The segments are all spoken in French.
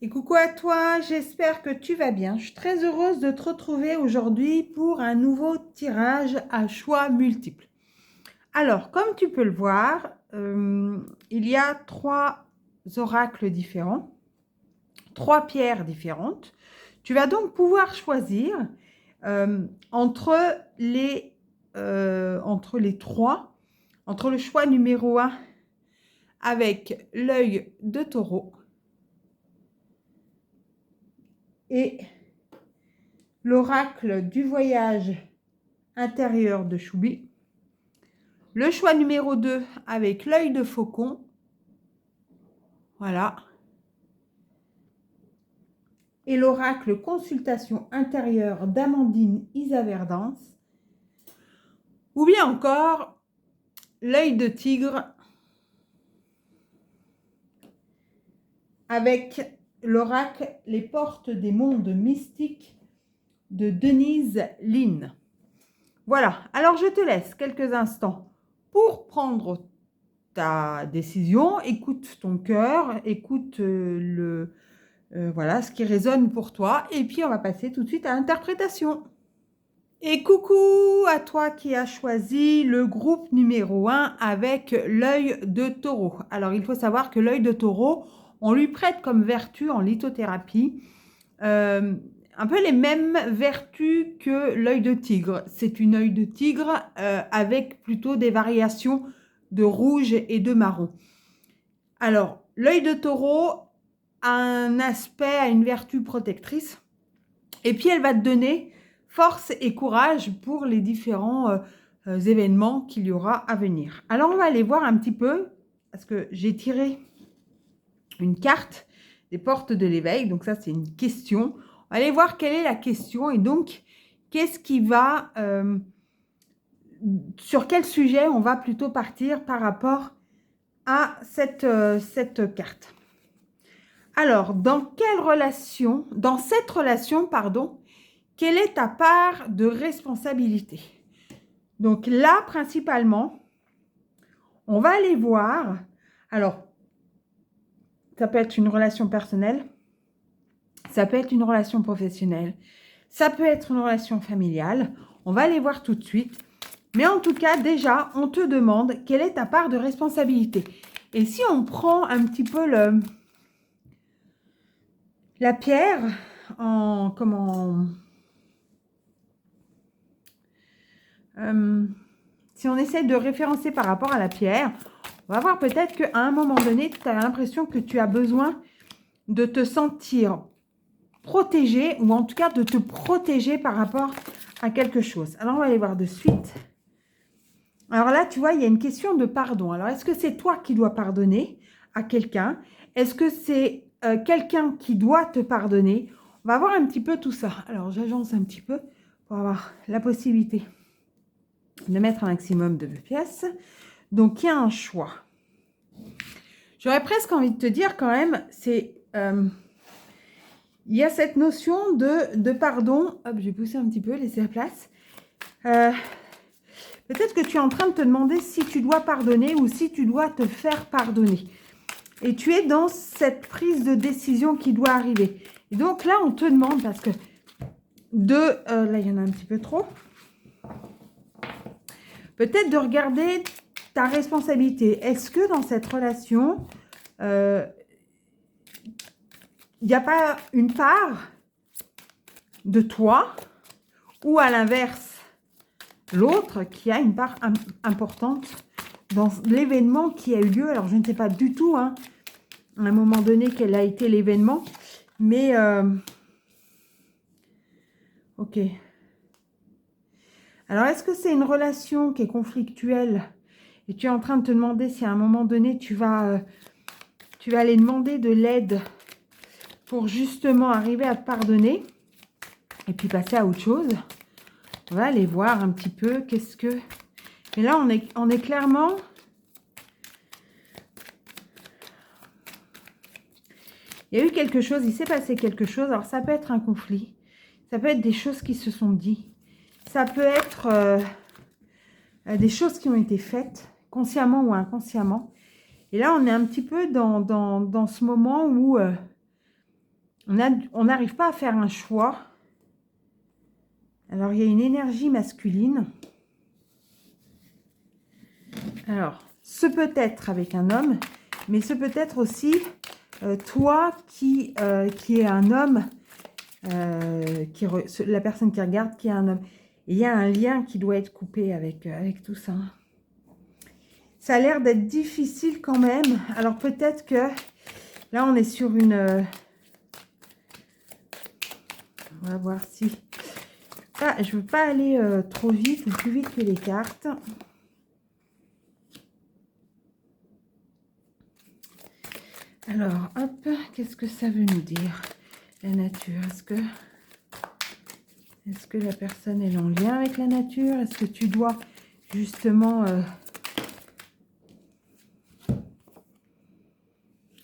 Et coucou à toi, j'espère que tu vas bien. Je suis très heureuse de te retrouver aujourd'hui pour un nouveau tirage à choix multiples. Alors, comme tu peux le voir, il y a trois oracles différents, trois pierres différentes. Tu vas donc pouvoir choisir entre les trois, entre le choix numéro 1 avec l'œil de taureau et l'oracle du voyage intérieur de Choubi. Le choix numéro 2 avec l'œil de faucon. Voilà. Et l'oracle consultation intérieure d'Amandine Isaverdance. Ou bien encore l'œil de tigre avec l'oracle Les portes des mondes mystiques de Denise Lynn. Voilà, alors je te laisse quelques instants pour prendre ta décision, écoute ton cœur, écoute voilà, ce qui résonne pour toi, et puis on va passer tout de suite à l'interprétation. Et coucou à toi qui as choisi le groupe numéro 1 avec l'œil de taureau. Alors il faut savoir que l'œil de taureau, on lui prête comme vertu en lithothérapie un peu les mêmes vertus que l'œil de tigre. C'est une œil de tigre avec plutôt des variations de rouge et de marron. Alors, l'œil de taureau a un aspect, a une vertu protectrice. Et puis, elle va te donner force et courage pour les différents événements qu'il y aura à venir. Alors, on va aller voir un petit peu, parce que j'ai tiré une carte des portes de l'éveil. Donc, ça, c'est une question. On va aller voir quelle est la question et donc, qu'est-ce qui va... sur quel sujet on va plutôt partir par rapport à cette carte. Alors, dans cette relation, pardon, quelle est ta part de responsabilité? Donc là, principalement, on va aller voir. Alors, ça peut être une relation personnelle, ça peut être une relation professionnelle, ça peut être une relation familiale. On va aller voir tout de suite. Mais en tout cas, déjà, on te demande quelle est ta part de responsabilité. Et si on prend un petit peu la pierre si on essaie de référencer par rapport à la pierre, on va voir peut-être qu'à un moment donné, tu as l'impression que tu as besoin de te sentir protégé ou en tout cas de te protéger par rapport à quelque chose. Alors, on va aller voir de suite. Alors là, tu vois, il y a une question de pardon. Alors, est-ce que c'est toi qui dois pardonner à quelqu'un? Est-ce que c'est quelqu'un qui doit te pardonner? On va voir un petit peu tout ça. Alors, j'agence un petit peu pour avoir la possibilité de mettre un maximum de pièces. Donc, il y a un choix. J'aurais presque envie de te dire quand même, c'est... il y a cette notion de pardon. Hop, je vais pousser un petit peu, laisser la place. Peut-être que tu es en train de te demander si tu dois pardonner ou si tu dois te faire pardonner. Et tu es dans cette prise de décision qui doit arriver. Et donc là, on te demande, parce que là, il y en a un petit peu trop. Peut-être de regarder ta responsabilité. Est-ce que dans cette relation, il n'y a pas une part de toi ou à l'inverse, l'autre qui a une part importante dans l'événement qui a eu lieu? Alors, je ne sais pas du tout, hein, à un moment donné, quel a été l'événement, mais ok. Alors, est-ce que c'est une relation qui est conflictuelle et tu es en train de te demander si à un moment donné, tu vas aller demander de l'aide pour justement arriver à te pardonner et puis passer à autre chose? On va aller voir un petit peu qu'est-ce que... Et là, on est clairement... Il y a eu quelque chose, il s'est passé quelque chose. Alors, ça peut être un conflit. Ça peut être des choses qui se sont dites. Ça peut être des choses qui ont été faites, consciemment ou inconsciemment. Et là, on est un petit peu dans ce moment où on n'arrive pas à faire un choix. Alors, il y a une énergie masculine. Alors, ce peut être avec un homme, mais ce peut être aussi toi qui est un homme, la personne qui regarde qui est un homme. Et il y a un lien qui doit être coupé avec tout ça. Ça a l'air d'être difficile quand même. Alors peut-être que là, on est sur une... on va voir si... Ah, je ne veux pas aller trop vite ou plus vite que les cartes. Alors, hop, qu'est-ce que ça veut nous dire, la nature? Est-ce que la personne est en lien avec la nature? Est-ce que tu dois justement...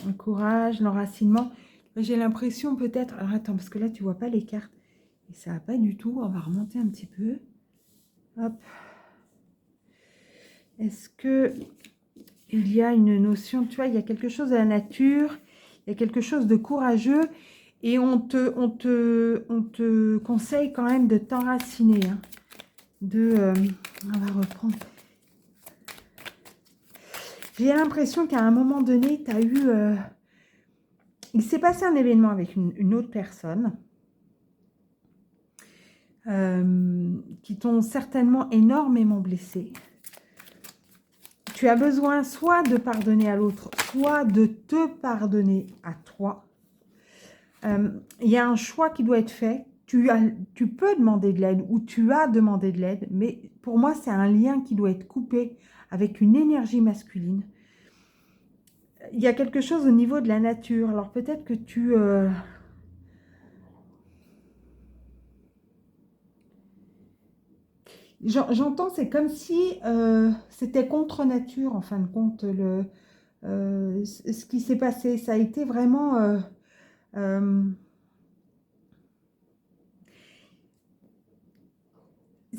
un courage, l'enracinement. J'ai l'impression peut-être... Alors attends, parce que là, tu vois pas les cartes. Et ça va pas du tout. On va remonter un petit peu. Hop. Est-ce que il y a une notion... Tu vois, il y a quelque chose de la nature. Il y a quelque chose de courageux. Et on te conseille quand même de t'enraciner. Hein, on va reprendre... J'ai l'impression qu'à un moment donné, tu as eu... il s'est passé un événement avec une autre personne qui t'ont certainement énormément blessé. Tu as besoin soit de pardonner à l'autre, soit de te pardonner à toi. Il y a un choix qui doit être fait. Tu peux demander de l'aide ou tu as demandé de l'aide, mais pour moi, c'est un lien qui doit être coupé avec une énergie masculine. Il y a quelque chose au niveau de la nature. Alors peut-être que tu... J'entends, c'est comme si c'était contre nature, en fin de compte, ce qui s'est passé. Ça a été vraiment...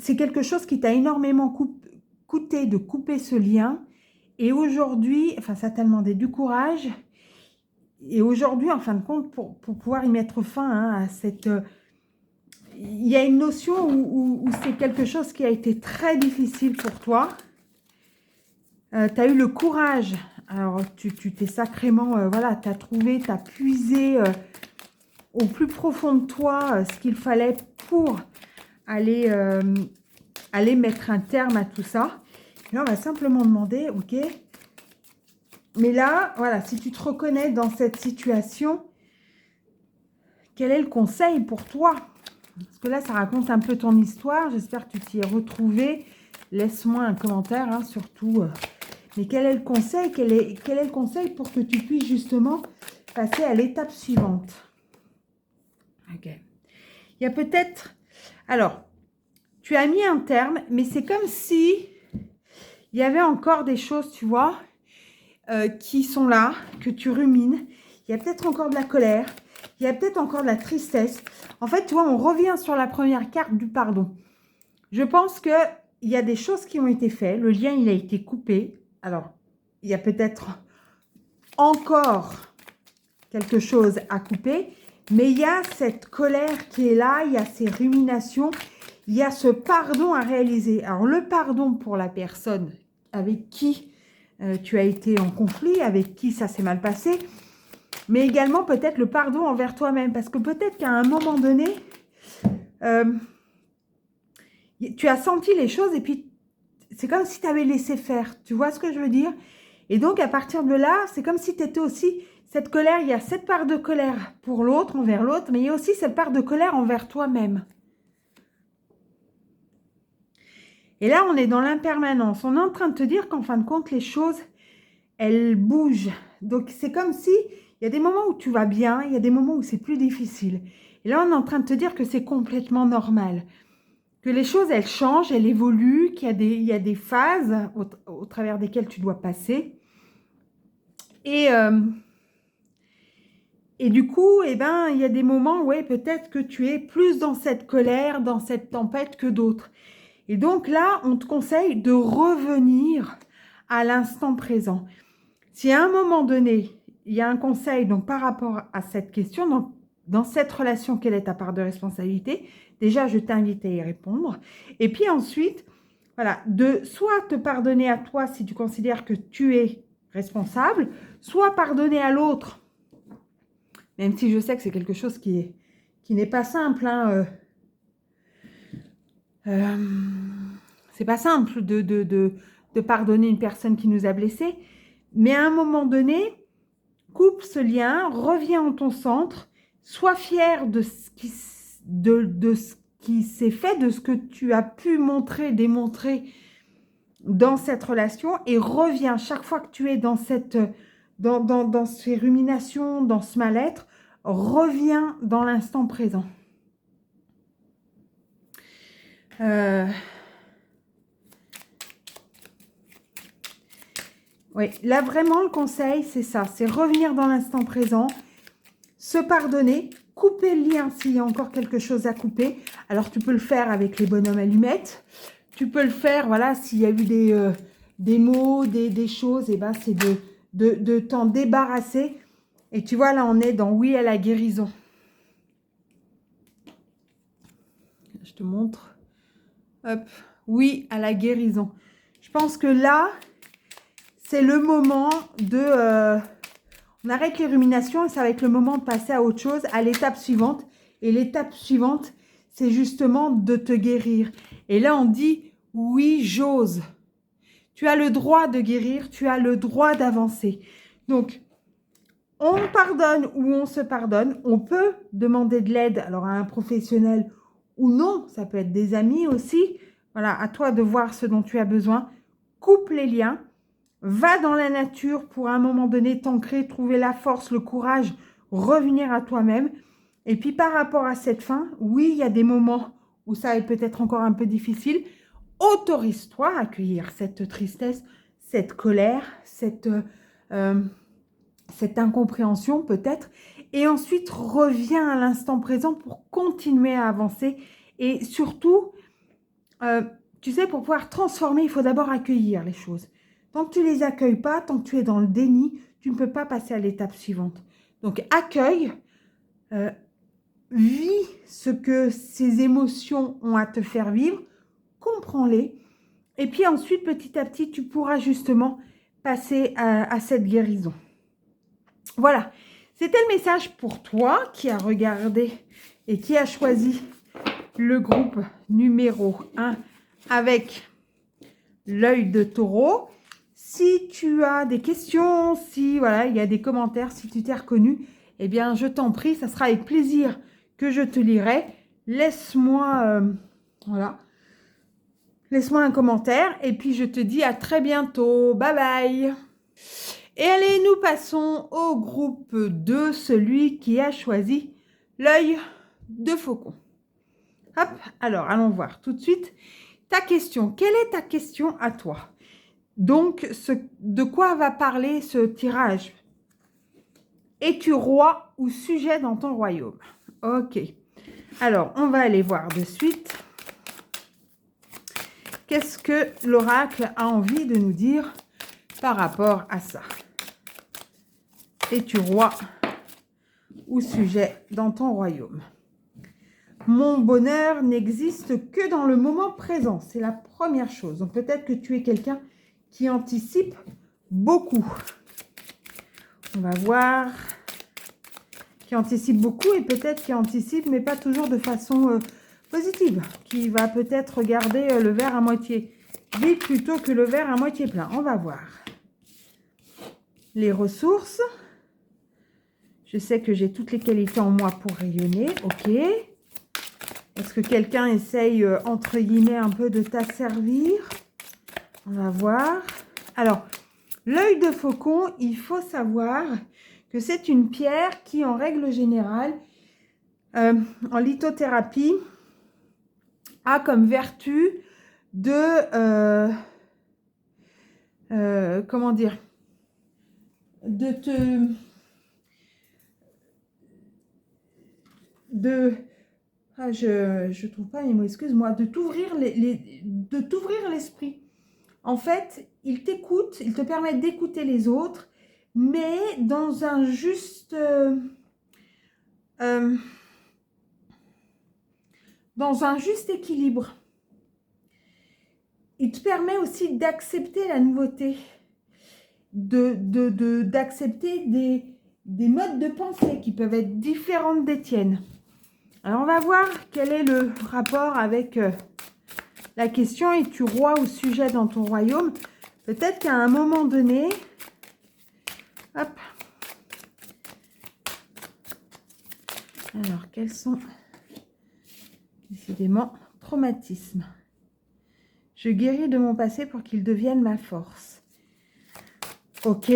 c'est quelque chose qui t'a énormément coûté de couper ce lien. Et aujourd'hui, enfin, ça t'a demandé du courage. Et aujourd'hui, en fin de compte, pour pouvoir y mettre fin hein, à cette... il y a une notion où c'est quelque chose qui a été très difficile pour toi. Tu as eu le courage. Alors, tu t'es sacrément... voilà, tu as trouvé, tu as puisé au plus profond de toi ce qu'il fallait pour aller mettre un terme à tout ça. Et là, on va simplement demander, ok, mais là, voilà, si tu te reconnais dans cette situation, quel est le conseil pour toi? Parce que là, ça raconte un peu ton histoire. J'espère que tu t'y es retrouvé. Laisse-moi un commentaire, hein, surtout. Mais quel est le conseil? Quel est le conseil pour que tu puisses justement passer à l'étape suivante? Ok. Il y a peut-être... Alors, tu as mis un terme, mais c'est comme si il y avait encore des choses, tu vois, qui sont là, que tu rumines. Il y a peut-être encore de la colère. Il y a peut-être encore de la tristesse. En fait, tu vois, on revient sur la première carte du pardon. Je pense qu'il y a des choses qui ont été faites. Le lien, il a été coupé. Alors, il y a peut-être encore quelque chose à couper. Mais il y a cette colère qui est là. Il y a ces ruminations. Il y a ce pardon à réaliser. Alors, le pardon pour la personne avec qui tu as été en conflit, avec qui ça s'est mal passé. Mais également peut-être le pardon envers toi-même. Parce que peut-être qu'à un moment donné, tu as senti les choses et puis c'est comme si tu avais laissé faire. Tu vois ce que je veux dire? Et donc à partir de là, c'est comme si tu étais aussi... Cette colère, il y a cette part de colère pour l'autre, envers l'autre, mais il y a aussi cette part de colère envers toi-même. Et là, on est dans l'impermanence. On est en train de te dire qu'en fin de compte, les choses, elles bougent. Donc, c'est comme si, il y a des moments où tu vas bien, il y a des moments où c'est plus difficile. Et là, on est en train de te dire que c'est complètement normal. Que les choses, elles changent, elles évoluent, qu'il y a des phases au travers desquelles tu dois passer. Et du coup, eh ben, il y a des moments où peut-être que tu es plus dans cette colère, dans cette tempête que d'autres. Et donc là, on te conseille de revenir à l'instant présent. Si à un moment donné, il y a un conseil donc par rapport à cette question, donc dans cette relation, quelle est ta part de responsabilité? Déjà, je t'invite à y répondre. Et puis ensuite, voilà, de soit te pardonner à toi si tu considères que tu es responsable, soit pardonner à l'autre. Même si je sais que c'est quelque chose qui n'est pas simple. Hein, c'est pas simple de pardonner une personne qui nous a blessés. Mais à un moment donné, coupe ce lien, reviens en ton centre, sois fier de ce qui s'est fait, de ce que tu as pu montrer, démontrer dans cette relation et reviens chaque fois que tu es dans ces ruminations, dans ce mal-être, reviens dans l'instant présent. Oui, là vraiment le conseil, c'est ça, c'est revenir dans l'instant présent, se pardonner, couper le lien s'il y a encore quelque chose à couper. Alors tu peux le faire avec les bonhommes allumettes, tu peux le faire, voilà, s'il y a eu des mots, des choses, et ben c'est de t'en débarrasser. Et tu vois, là on est dans oui à la guérison. Je te montre. Hop, oui à la guérison. Je pense que là, c'est le moment on arrête les ruminations et ça va être le moment de passer à autre chose, à l'étape suivante. Et l'étape suivante, c'est justement de te guérir. Et là, on dit, oui, j'ose. Tu as le droit de guérir, tu as le droit d'avancer. Donc, on pardonne ou on se pardonne. On peut demander de l'aide, alors à un professionnel ou non. Ça peut être des amis aussi. Voilà, à toi de voir ce dont tu as besoin. Coupe les liens. Va dans la nature pour à un moment donné t'ancrer, trouver la force, le courage, revenir à toi-même. Et puis par rapport à cette fin, oui, il y a des moments où ça est peut-être encore un peu difficile. Autorise-toi à accueillir cette tristesse, cette colère, cette incompréhension peut-être. Et ensuite, reviens à l'instant présent pour continuer à avancer. Et surtout, tu sais, pour pouvoir transformer, il faut d'abord accueillir les choses. Tant que tu ne les accueilles pas, tant que tu es dans le déni, tu ne peux pas passer à l'étape suivante. Donc, accueille, vis ce que ces émotions ont à te faire vivre, comprends-les. Et puis ensuite, petit à petit, tu pourras justement passer à cette guérison. Voilà, c'était le message pour toi qui a regardé et qui a choisi le groupe numéro 1 avec l'œil de taureau. Si tu as des questions, si voilà, il y a des commentaires, si tu t'es reconnu, eh bien, je t'en prie, ça sera avec plaisir que je te lirai. Laisse-moi voilà, laisse-moi un commentaire et puis je te dis à très bientôt. Bye bye. Et allez, nous passons au groupe 2, celui qui a choisi l'œil de faucon. Hop, alors allons voir tout de suite ta question. Quelle est ta question à toi? Donc, de quoi va parler ce tirage? Es-tu roi ou sujet dans ton royaume? Ok. Alors, on va aller voir de suite. Qu'est-ce que l'oracle a envie de nous dire par rapport à ça? Es-tu roi ou sujet dans ton royaume? Mon bonheur n'existe que dans le moment présent. C'est la première chose. Donc, peut-être que tu es quelqu'un qui anticipe beaucoup. On va voir. Qui anticipe beaucoup et peut-être qui anticipe, mais pas toujours de façon positive. Qui va peut-être regarder le verre à moitié vide plutôt que le verre à moitié plein. On va voir. Les ressources. Je sais que j'ai toutes les qualités en moi pour rayonner. Ok. Est-ce que quelqu'un essaye, entre guillemets, un peu de t'asservir? On va voir. Alors, l'œil de faucon, il faut savoir que c'est une pierre qui, en règle générale, en lithothérapie, a comme vertu de, comment dire, de te... je trouve pas les mots, excuse-moi, de t'ouvrir l'esprit. En fait, il t'écoute, il te permet d'écouter les autres, mais dans un juste dans un juste équilibre. Il te permet aussi d'accepter la nouveauté, d'accepter des modes de pensée qui peuvent être différents des tiennes. Alors, on va voir quel est le rapport avec la question « Es-tu roi ou sujet dans ton royaume ?» Peut-être qu'à un moment donné, hop. Alors, quels sont décidément traumatismes? Je guéris de mon passé pour qu'il devienne ma force. Ok.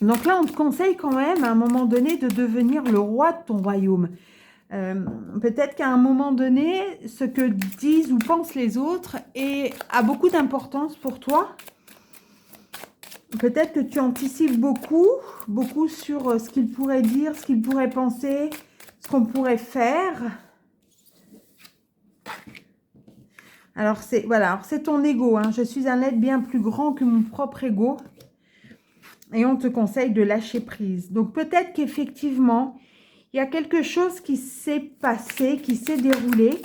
Donc là, on te conseille quand même, à un moment donné, de devenir le roi de ton royaume. Peut-être qu'à un moment donné, ce que disent ou pensent les autres a beaucoup d'importance pour toi. Peut-être que tu anticipes beaucoup sur ce qu'ils pourraient dire, ce qu'ils pourraient penser, ce qu'on pourrait faire. Alors, c'est ton ego. Hein. Je suis un être bien plus grand que mon propre ego. Et on te conseille de lâcher prise. Donc, peut-être qu'effectivement, il y a quelque chose qui s'est passé, qui s'est déroulé.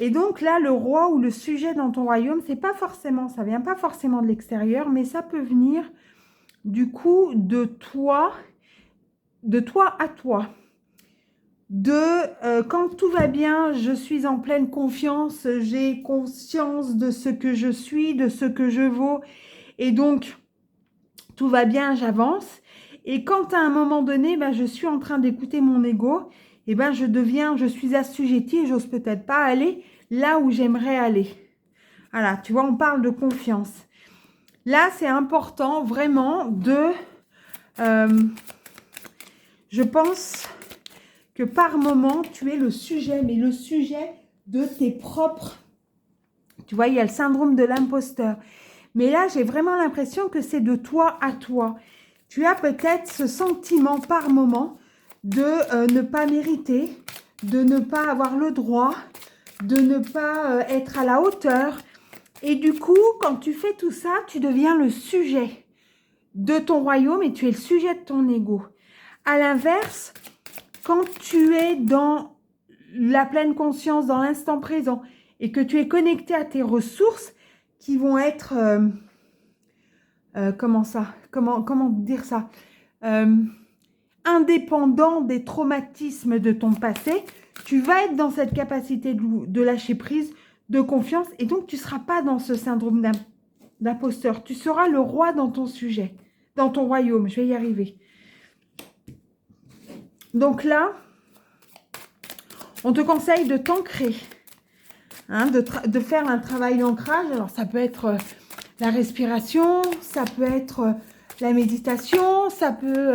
Et donc là, le roi ou le sujet dans ton royaume, c'est pas forcément, ça vient pas forcément de l'extérieur, mais ça peut venir du coup de toi à toi. Quand tout va bien, je suis en pleine confiance, j'ai conscience de ce que je suis, de ce que je vaux, et donc tout va bien, j'avance. Et quand à un moment donné, je suis en train d'écouter mon ego, et je suis assujettie et j'ose peut-être pas aller là où j'aimerais aller. Voilà, tu vois, on parle de confiance. Là, c'est important vraiment je pense que par moment, tu es le sujet, mais le sujet de tes propres... Tu vois, il y a le syndrome de l'imposteur. Mais là, j'ai vraiment l'impression que c'est de toi à toi. Tu as peut-être ce sentiment par moment de ne pas mériter, de ne pas avoir le droit, de ne pas être à la hauteur. Et du coup, quand tu fais tout ça, tu deviens le sujet de ton royaume et tu es le sujet de ton ego. À l'inverse, quand tu es dans la pleine conscience, dans l'instant présent, et que tu es connecté à tes ressources qui vont être... comment dire ça indépendant des traumatismes de ton passé, tu vas être dans cette capacité de lâcher prise, de confiance, et donc tu ne seras pas dans ce syndrome d'imposteur. Tu seras le roi dans ton sujet, dans ton royaume. Je vais y arriver. Donc là, on te conseille de t'ancrer, hein, de faire un travail d'ancrage. Alors, ça peut être la respiration, ça peut être la méditation, ça peut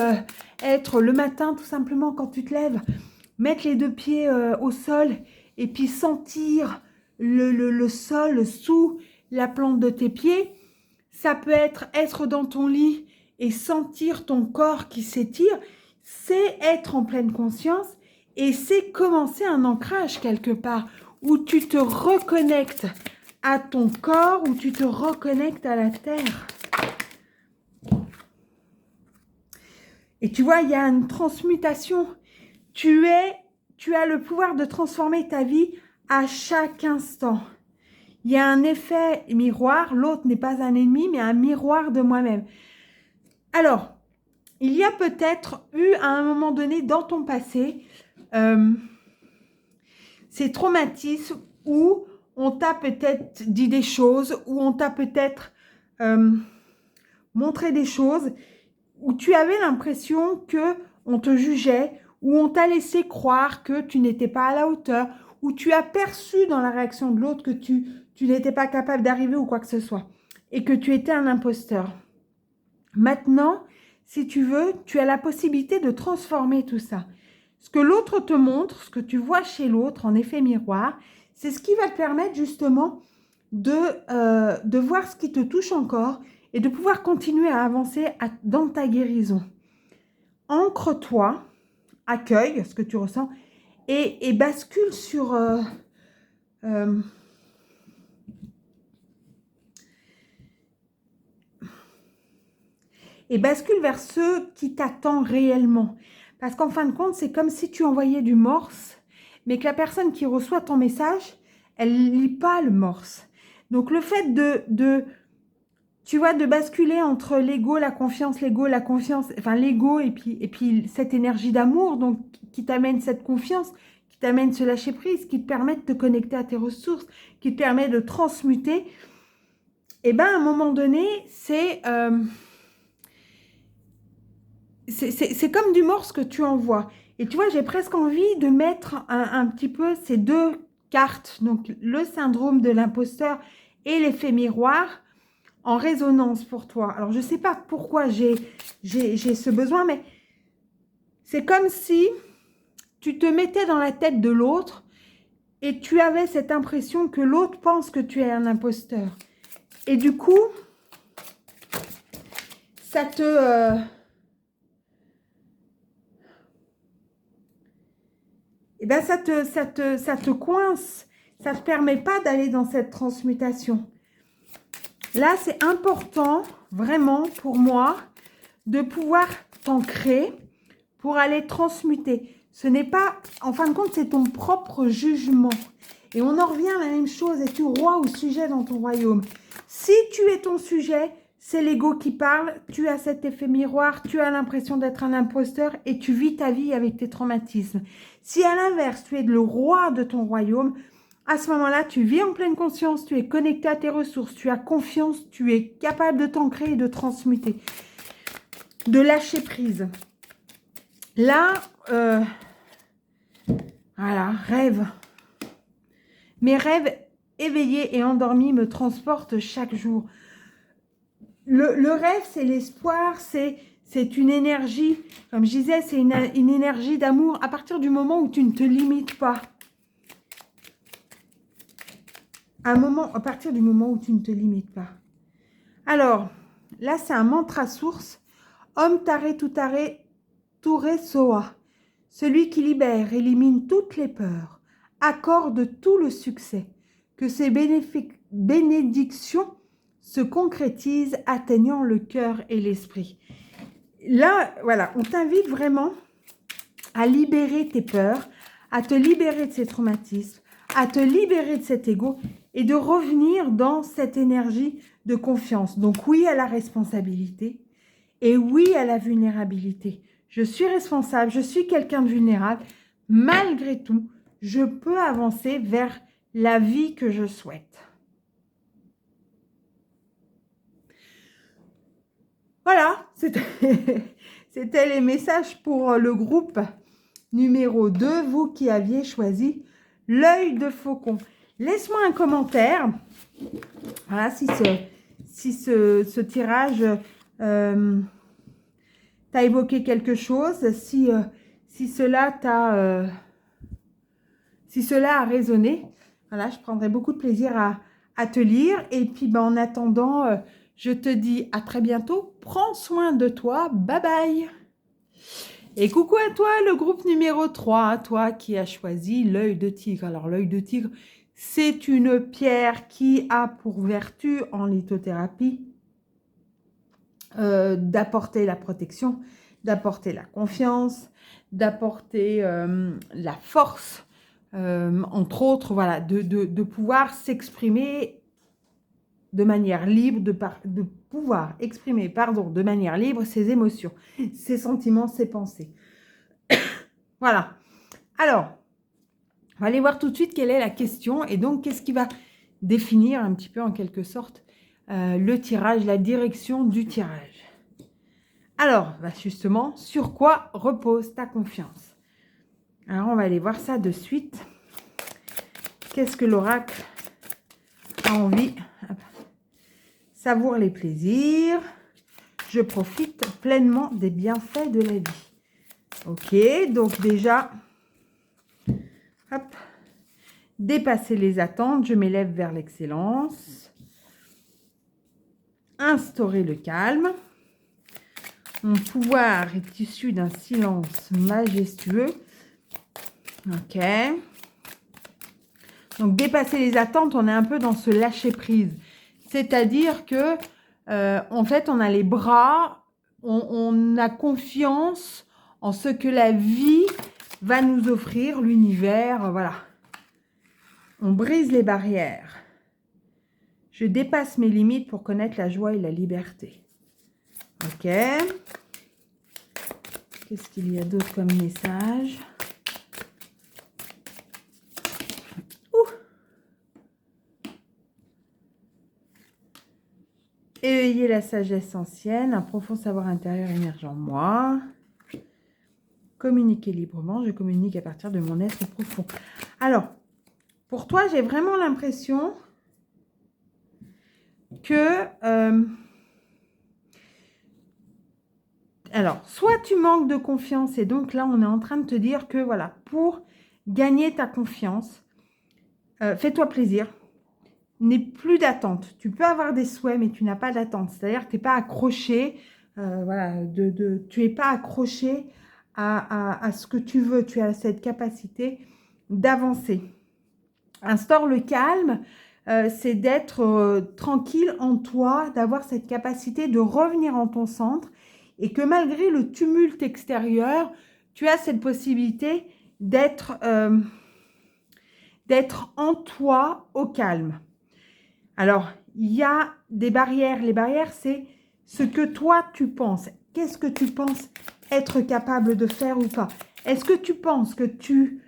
être le matin, tout simplement, quand tu te lèves, mettre les deux pieds au sol et puis sentir le sol sous la plante de tes pieds. Ça peut être dans ton lit et sentir ton corps qui s'étire. C'est être en pleine conscience et c'est commencer un ancrage quelque part où tu te reconnectes à ton corps, où tu te reconnectes à la terre. Et tu vois, il y a une transmutation. Tu as le pouvoir de transformer ta vie à chaque instant. Il y a un effet miroir. L'autre n'est pas un ennemi, mais un miroir de moi-même. Alors, il y a peut-être eu à un moment donné dans ton passé ces traumatismes où on t'a peut-être dit des choses, où on t'a peut-être montré des choses, où tu avais l'impression qu'on te jugeait, où on t'a laissé croire que tu n'étais pas à la hauteur, où tu as perçu dans la réaction de l'autre que tu n'étais pas capable d'arriver ou quoi que ce soit, et que tu étais un imposteur. Maintenant, si tu veux, tu as la possibilité de transformer tout ça. Ce que l'autre te montre, ce que tu vois chez l'autre en effet miroir, c'est ce qui va te permettre justement de voir ce qui te touche encore et de pouvoir continuer à avancer dans ta guérison. Ancre-toi, accueille ce que tu ressens et bascule sur... et bascule vers ce qui t'attend réellement. Parce qu'en fin de compte, c'est comme si tu envoyais du morse, mais que la personne qui reçoit ton message, elle ne lit pas le morse. Donc, le fait tu vois, de basculer entre l'ego, la confiance, enfin l'ego et puis cette énergie d'amour, donc qui t'amène cette confiance, qui t'amène ce lâcher prise, qui te permet de te connecter à tes ressources, qui te permet de transmuter. Et bien, à un moment donné, c'est comme du morse que tu envoies. Et tu vois, j'ai presque envie de mettre un petit peu ces deux cartes, donc le syndrome de l'imposteur et l'effet miroir, en résonance pour toi. Alors, je ne sais pas pourquoi j'ai ce besoin, mais c'est comme si tu te mettais dans la tête de l'autre et tu avais cette impression que l'autre pense que tu es un imposteur. Et du coup, ça te... eh ben ça te coince. Ça ne te permet pas d'aller dans cette transmutation. Là, c'est important, vraiment, pour moi, de pouvoir t'ancrer pour aller transmuter. Ce n'est pas, en fin de compte, c'est ton propre jugement. Et on en revient à la même chose. Es-tu roi ou sujet dans ton royaume? Si tu es ton sujet, c'est l'ego qui parle. Tu as cet effet miroir. Tu as l'impression d'être un imposteur et tu vis ta vie avec tes traumatismes. Si à l'inverse, tu es le roi de ton royaume, à ce moment-là, tu vis en pleine conscience, tu es connecté à tes ressources, tu as confiance, tu es capable de t'ancrer et de transmuter, de lâcher prise. Là, voilà, rêve. Mes rêves éveillés et endormis me transportent chaque jour. Le rêve, c'est l'espoir, c'est une énergie, comme je disais, c'est une énergie d'amour à partir du moment où tu ne te limites pas. À partir du moment où tu ne te limites pas. Alors, là, c'est un mantra source. Om Tare Tutare Ture Soa. Celui qui libère, élimine toutes les peurs, accorde tout le succès. Que ces bénédictions se concrétisent, atteignant le cœur et l'esprit. Là, voilà, on t'invite vraiment à libérer tes peurs, à te libérer de ces traumatismes, à te libérer de cet ego et de revenir dans cette énergie de confiance. Donc oui à la responsabilité et oui à la vulnérabilité. Je suis responsable, je suis quelqu'un de vulnérable. Malgré tout, je peux avancer vers la vie que je souhaite. Voilà, c'était les messages pour le groupe numéro 2, vous qui aviez choisi l'œil de faucon. Laisse-moi un commentaire. Voilà, si ce tirage t'a évoqué quelque chose, si cela a résonné. Voilà, je prendrai beaucoup de plaisir à te lire. Et puis, ben, en attendant, je te dis à très bientôt. Prends soin de toi. Bye bye. Et coucou à toi, le groupe numéro 3, toi qui as choisi l'œil de tigre. Alors, l'œil de tigre, c'est une pierre qui a pour vertu en lithothérapie d'apporter la protection, d'apporter la confiance, d'apporter la force, entre autres, voilà, de pouvoir s'exprimer de manière libre, de pouvoir exprimer, de manière libre ses émotions, ses sentiments, ses pensées. Voilà. Alors, on va aller voir tout de suite quelle est la question et donc qu'est-ce qui va définir un petit peu en quelque sorte le tirage, la direction du tirage. Alors, bah justement, sur quoi repose ta confiance? Alors, on va aller voir ça de suite. Qu'est-ce que l'oracle a envie? Savoure les plaisirs. Je profite pleinement des bienfaits de la vie. Ok, donc déjà, hop, dépasser les attentes, je m'élève vers l'excellence. Instaurer le calme. Mon pouvoir est issu d'un silence majestueux. Ok. Donc, dépasser les attentes, on est un peu dans ce lâcher-prise. C'est-à-dire que, en fait, on a les bras, on a confiance en ce que la vie va nous offrir, l'univers, voilà. On brise les barrières. Je dépasse mes limites pour connaître la joie et la liberté. Ok. Qu'est-ce qu'il y a d'autre comme message? Éveiller la sagesse ancienne, un profond savoir intérieur émerge en moi. Communiquer librement, je communique à partir de mon être profond. Alors, pour toi, j'ai vraiment l'impression que... alors, soit tu manques de confiance et donc là, on est en train de te dire que voilà, pour gagner ta confiance, fais-toi plaisir. N'aie plus d'attente. Tu peux avoir des souhaits, mais tu n'as pas d'attente. C'est-à-dire que tu n'es pas accroché, voilà, tu n'es pas accroché à ce que tu veux. Tu as cette capacité d'avancer. Instaure le calme, c'est d'être tranquille en toi, d'avoir cette capacité de revenir en ton centre et que malgré le tumulte extérieur, tu as cette possibilité d'être en toi au calme. Alors, il y a des barrières. Les barrières, c'est ce que toi, tu penses. Qu'est-ce que tu penses être capable de faire ou pas? Est-ce que tu penses que tu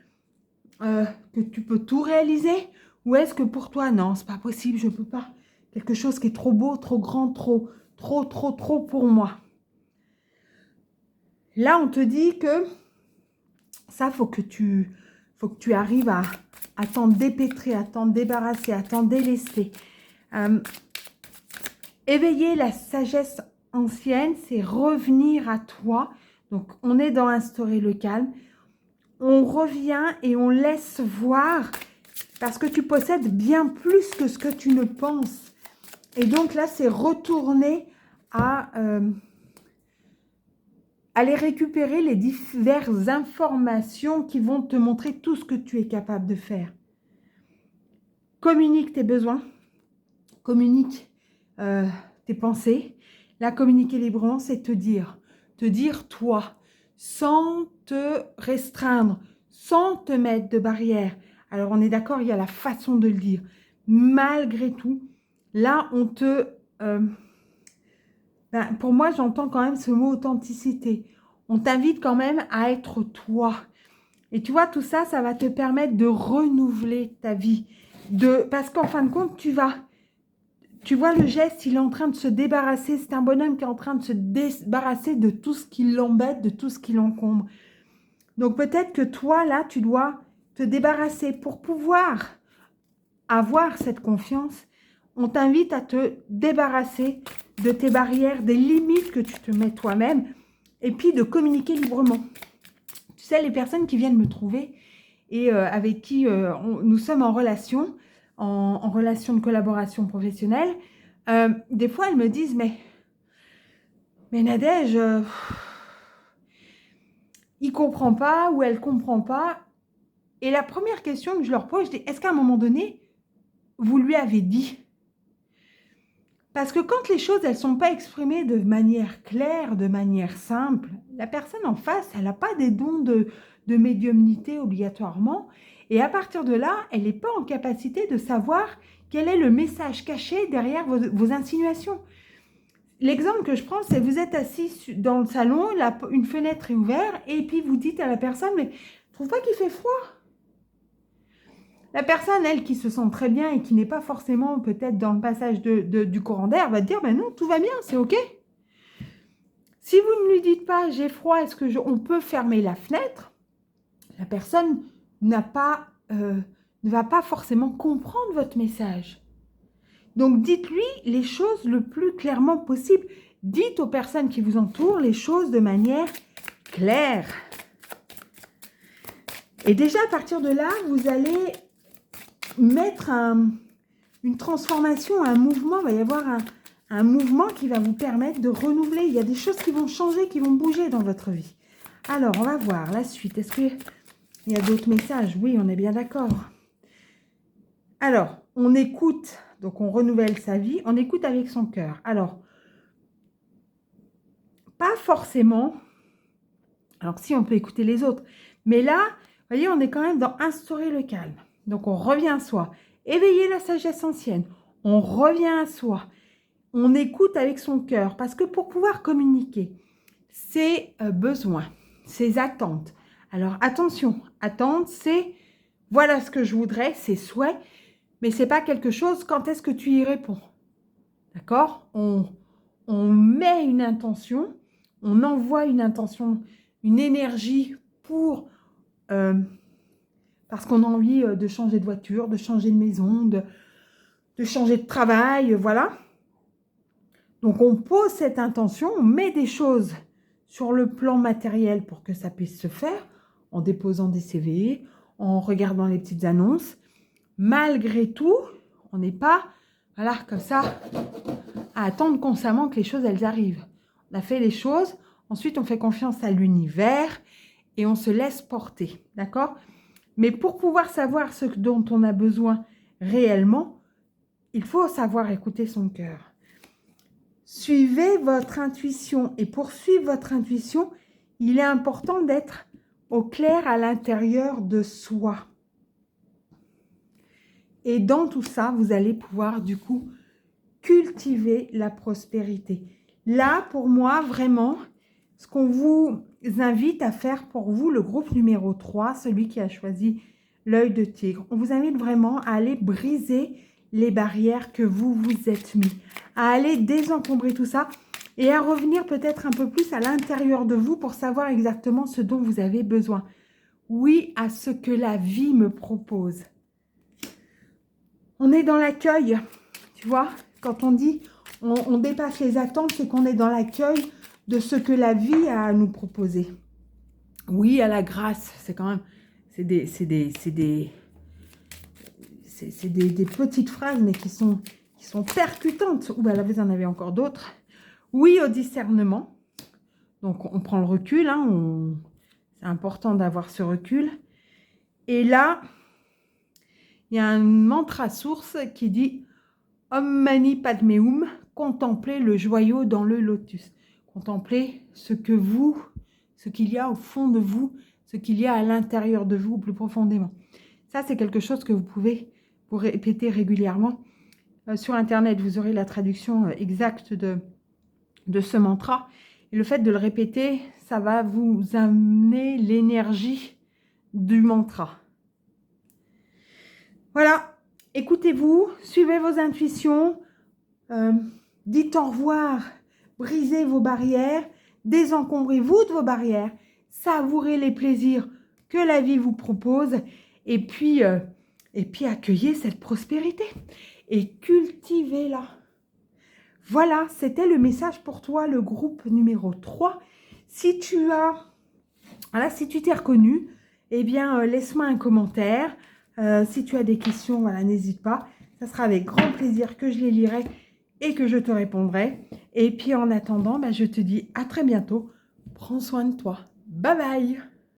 peux tout réaliser? Ou est-ce que pour toi, non, c'est pas possible, je peux pas. Quelque chose qui est trop beau, trop grand, trop pour moi. Là, on te dit que ça, faut que tu arrives à t'en dépêtrer, à t'en débarrasser, à t'en délester. Éveiller la sagesse ancienne, c'est revenir à toi. Donc, on est dans instaurer le calme. On revient et on laisse voir parce que tu possèdes bien plus que ce que tu ne penses. Et donc là, c'est retourner à aller récupérer les diverses informations qui vont te montrer tout ce que tu es capable de faire. Communique tes besoins. Communique tes pensées. La communiquer librement, c'est te dire toi, sans te restreindre, sans te mettre de barrière. Alors, on est d'accord, il y a la façon de le dire. Malgré tout, là, on te... pour moi, j'entends quand même ce mot authenticité. On t'invite quand même à être toi. Et tu vois, tout ça, ça va te permettre de renouveler ta vie. Parce qu'en fin de compte, tu vois le geste, il est en train de se débarrasser. C'est un bonhomme qui est en train de se débarrasser de tout ce qui l'embête, de tout ce qui l'encombre. Donc peut-être que toi, là, tu dois te débarrasser pour pouvoir avoir cette confiance. On t'invite à te débarrasser de tes barrières, des limites que tu te mets toi-même et puis de communiquer librement. Tu sais, les personnes qui viennent me trouver et avec qui nous sommes en relation, en relation de collaboration professionnelle, des fois, elles me disent, mais Nadège, il ne comprend pas ou elle ne comprend pas. Et la première question que je leur pose, je dis, est-ce qu'à un moment donné, vous lui avez dit? Parce que quand les choses, elles ne sont pas exprimées de manière claire, de manière simple, la personne en face, elle n'a pas des dons de médiumnité obligatoirement. Et à partir de là, elle n'est pas en capacité de savoir quel est le message caché derrière vos insinuations. L'exemple que je prends, c'est vous êtes assis dans le salon, une fenêtre est ouverte, et puis vous dites à la personne, mais je trouve pas qu'il fait froid. La personne, elle, qui se sent très bien et qui n'est pas forcément peut-être dans le passage du courant d'air, va te dire, ben non, tout va bien, c'est OK. Si vous ne lui dites pas, j'ai froid, est-ce que on peut fermer la fenêtre? La personne ne va pas forcément comprendre votre message. Donc, dites-lui les choses le plus clairement possible. Dites aux personnes qui vous entourent les choses de manière claire. Et déjà, à partir de là, vous allez mettre une transformation, un mouvement. Il va y avoir un mouvement qui va vous permettre de renouveler. Il y a des choses qui vont changer, qui vont bouger dans votre vie. Alors, on va voir la suite. Est-ce qu'il y a d'autres messages? Oui, on est bien d'accord. Alors, on écoute, donc on renouvelle sa vie, on écoute avec son cœur. Alors, pas forcément Alors si on peut écouter les autres. Mais là, vous voyez, on est quand même dans instaurer le calme. Donc on revient à soi. Éveiller la sagesse ancienne. On revient à soi. On écoute avec son cœur. Parce que pour pouvoir communiquer, ses besoins, ses attentes. Alors attention, attente, c'est voilà ce que je voudrais, c'est souhait, mais c'est pas quelque chose, quand est-ce que tu y réponds? D'accord? On met une intention, on envoie une intention, une énergie pour parce qu'on a envie de changer de voiture, de changer de maison, de changer de travail, voilà. Donc on pose cette intention, on met des choses sur le plan matériel pour que ça puisse se faire, en déposant des CV, en regardant les petites annonces. Malgré tout, on n'est pas, voilà, comme ça, à attendre constamment que les choses, elles arrivent. On a fait les choses, ensuite on fait confiance à l'univers et on se laisse porter, d'accord? Mais pour pouvoir savoir ce dont on a besoin réellement, il faut savoir écouter son cœur. Suivez votre intuition et pour suivre votre intuition, il est important d'être au clair à l'intérieur de soi. Et dans tout ça, vous allez pouvoir du coup cultiver la prospérité. Là, pour moi, vraiment, ce qu'on vous invite à faire pour vous, le groupe numéro 3, celui qui a choisi l'œil de tigre, on vous invite vraiment à aller briser les barrières que vous vous êtes mis, à aller désencombrer tout ça et à revenir peut-être un peu plus à l'intérieur de vous pour savoir exactement ce dont vous avez besoin. Oui, à ce que la vie me propose. On est dans l'accueil, tu vois, quand on dit on dépasse les attentes, c'est qu'on est dans l'accueil de ce que la vie a à nous proposer. Oui, à la grâce, c'est quand même, c'est des petites phrases, mais qui sont percutantes. Ou là, vous en avez encore d'autres. Oui, au discernement. Donc, on prend le recul, hein, c'est important d'avoir ce recul. Et là, il y a un mantra source qui dit « Om Mani Padme Hum », contempler le joyau dans le lotus. Contempler ce qu'il y a au fond de vous, ce qu'il y a à l'intérieur de vous, plus profondément. Ça, c'est quelque chose que vous pouvez vous répéter régulièrement. Sur Internet, vous aurez la traduction exacte de ce mantra. Et le fait de le répéter, ça va vous amener l'énergie du mantra. Voilà, écoutez-vous, suivez vos intuitions, dites au revoir, brisez vos barrières, désencombrez-vous de vos barrières, savourez les plaisirs que la vie vous propose et puis accueillez cette prospérité et cultivez-la. Voilà, c'était le message pour toi, le groupe numéro 3. Si tu t'es reconnu, eh bien, laisse-moi un commentaire. Si tu as des questions, voilà, n'hésite pas. Ça sera avec grand plaisir que je les lirai et que je te répondrai. Et puis, en attendant, je te dis à très bientôt. Prends soin de toi. Bye bye!